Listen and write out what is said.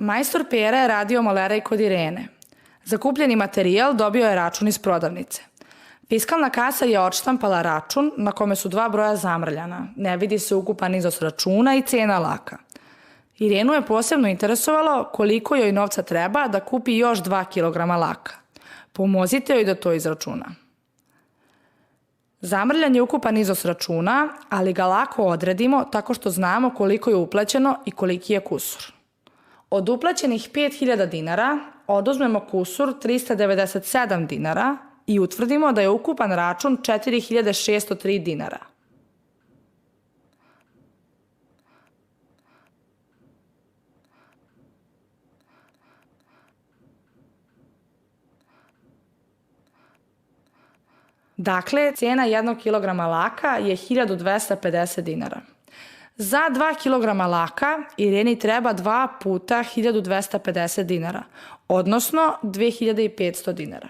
Majstor Pera je radio moleraj kod Irene. Za kupljeni materijal dobio je račun iz prodavnice. Fiskalna kasa je odštampala račun na kome su 2 broja zamrljana. Ne vidi se ukupan iznos računa i cena laka. Irenu je posebno interesovalo koliko joj novca treba da kupi još 2 kilograma laka. Pomozite joj da to izračuna. Zamrljan je ukupan iznos računa, ali ga lako odredimo tako što znamo koliko je uplaćeno i koliki je kusur. Od uplaćenih 5000 dinara oduzmemo kusur 397 dinara i utvrdimo da je ukupan račun 4603 dinara. Dakle, cena 1 kilograma laka je 1250 dinara. Za 2 kilograma laka Ireni treba 2 puta 1250 dinara, odnosno 2500 dinara.